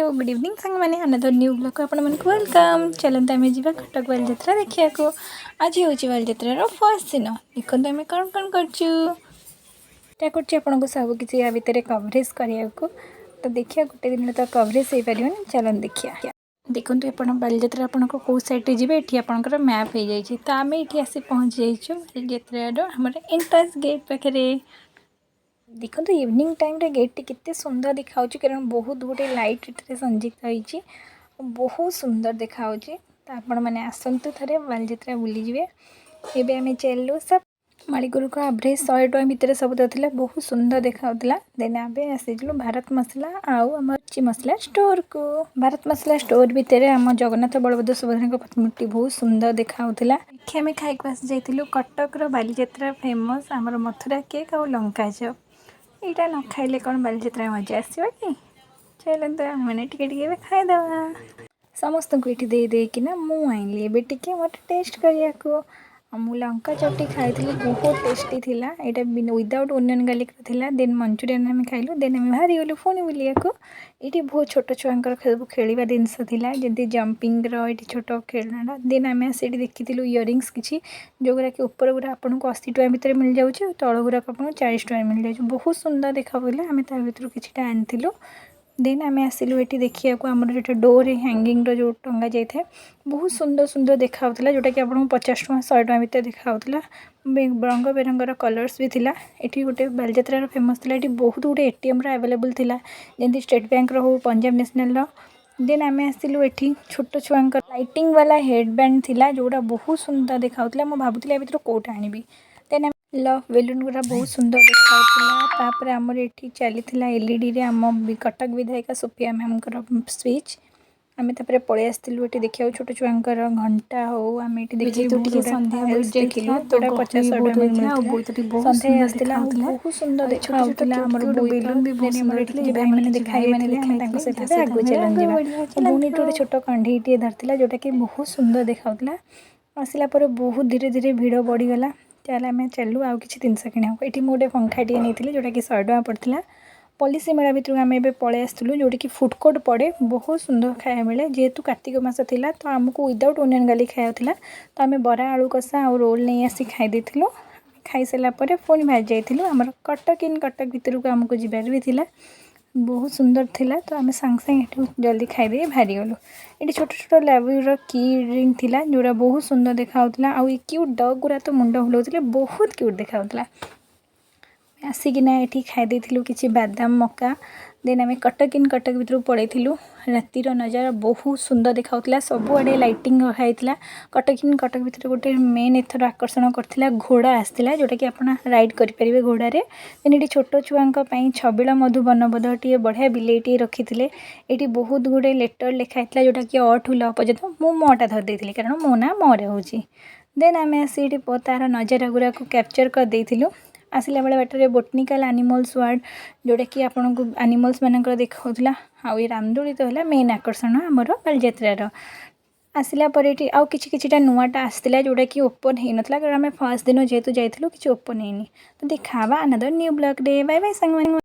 Hello good evening सांग मैंने another new blog को आपण वेलकम। चलते आम जा कटक बालीजात्रा देखा। आज हूँ बालीजात्रार फर्स्ट दिन। देखो आम कौन कौन कर सबकि या भितर कवरेज करने को। तो देखिए गोटे दिन तो कवरेज हो पार। चलन देखिए देखो आप बालीजात्रा आप कौ सैड्रे जी ये आपंकर मैप हो जाए। तो आम ये आसी पहुँची जाइए बालीजात्रार आम एंट्रेंस गेट पाखे। देखो तो इवनिंग टाइम रे गेट केते सुंदर देखा कारण बहुत गुटे लाइट ये संजीत होती बहुत सुंदर देखा। तो आपण मैंने आसतु थे बालीजात्रा बुलीजे। एवं आम चलू सब माड़ीगुरु को एवरेज 100 टଙ୍କା भितर सब था बहुत सुंदर देखा। देन आम आसीलु भारत मसला आम मसला स्टोर को। भारत मसला स्टोर भितर आम जगन्नाथ बलभद्र सुभद्रा प्रतिमूर्ति बहुत सुंदर देखा। आम खाई आसी जाइलु कटक बालीजात्रा फेमस आमर मथुरा केक और लंका चप। यहाँ न खाइले कौन बालीजात्रा मजा आसो कि। चलते मैंने टे खाईदे समस्त को ये दे देकिना मुझे टे मत टेस्ट करने को। मु लंका चपटी खाई बहुत टेस्टी थिला। यहाँ विदाउट ओनियन गार्लिक थिला। देन मंचूरियन आम खाइलु। देन आम बाहरी गलु पुणी बुलिया को। ये बहुत छोट छुआर सब खेलवा जिनस जमी जंपिंग ये छोट खेलना। देन आम आसी देखी इयरिंग्स किसी जोगुरा कि ऊपर गुरा आपको 80 टଙ୍କା भितर मिल जाऊँ। तल गुराक आपको 40 टଙ୍କା मिल जाए। बहुत सुंदर देखा आम भर कि आनी। देन आम आसिलु ये देखिए आमर जो डोर हैंगिंग जो टंगा जाए बहुत सुंदर सुंदर देखा जोटा कि आपको 50 टଙ୍କା 100 टଙ୍କା भितर देखा। रंग बेरंगर कलर्स भी थिला। ये गोटे बालीजात्रा फेमस थिला। ये बहुत गुटे एटीएम अवेलेबल थिला जमी स्टेट बैंक हो पंजाब नेशनल। देन आम आसिलु ये छोट छुआ लाइटिंग वाला हेडबैंड थिला जोड़ा बहुत सुंदर देखा। मुझे भावुली भर कौटा आनी। देन लव बेलून गुरा बहुत सुंदर देखा। आमर ये चली एलईडी रे आम कटक विधायिका सोफिया मैम स्पीच आम पलि आसलु ये देखा। छोट छुआर घंटा हो आम ये देखिलु देखिलु जोड़ा 50 सन्ध्या आसला बहुत सुंदर देखा। भाई मैंने देखा आगु चलन पुणी गोटे छोट कंढी धरती जोटा कि बहुत सुंदर देखा। आसला बहुत धीरे धीरे भिड़ बढ़ीगला। चल आम चलू आउ कि जिनस कि ये मुझे पंखा टे नहीं जोटा कि 100 टଙ୍କା पड़ता। पॉलिसी मेला भितर आम ए पलि आसलु जोटी कि फूड कोर्ट पड़े बहुत सुंदर खाया मिले। जेहेतु कार्तिक मास था तो आमको विदाउट ओनियन गार्लिक खाया तो आम बरा आलू कषा और रोल नहीं आसी खाई खाई सारापर पुणी बाहर जाइलु। आम कटक इन कटक भितर को आमको जीवार भी थिला बहुत सुंदर थिला। तो आम सांग सांग जल्दी खाईदे बाहरी गलु। ये छोट छोट लेबुर की रिंग थिला जोड़ा बहुत सुंदर देखा। आउ क्यूट डग गुरा तो मुंड हुलाउले बहुत क्यूट देखा। आसिकिना ये खाई कि बादाम मका। देन आम कटक इन कटक भितर पलैलु। रातिर नजारा बहुत सुंदर देखा। सबुआड़े लाइटिंग रखाई। कटक इन कटक भितर गोटे मेन एथर आकर्षण करथिला घोड़ा आसला जोटा कि आप राइड करेंगे घोड़े। देन ये छोट छुआ छबिल मधु बनबद टे बढ़िया बिलेटे रखी थे। ये बहुत गुड़े लेटर लिखाई जोटा कि अ ठू ल पर्यटन मु मटा धरदे कारण मो ना मरे हो। देन आम आसी तार नजारा गुरा कैप्चर करदेलु। आसला बेले बाटर बोटनिकाल एनिमल्स वार्ड जोटा कि आपन को एनिमल्स मानकर देखा। आउ ये रामदोली तो है मेन आकर्षण आमर बालीजात्रार। आसला ये आउ कि नुआटा आसला जोटा कि ओपन हो नाला कारण आम फर्स्ट दिन जेहेतु जाइलु कि ओपन होनी। तो देखा another new blog day. Bye bye सांग।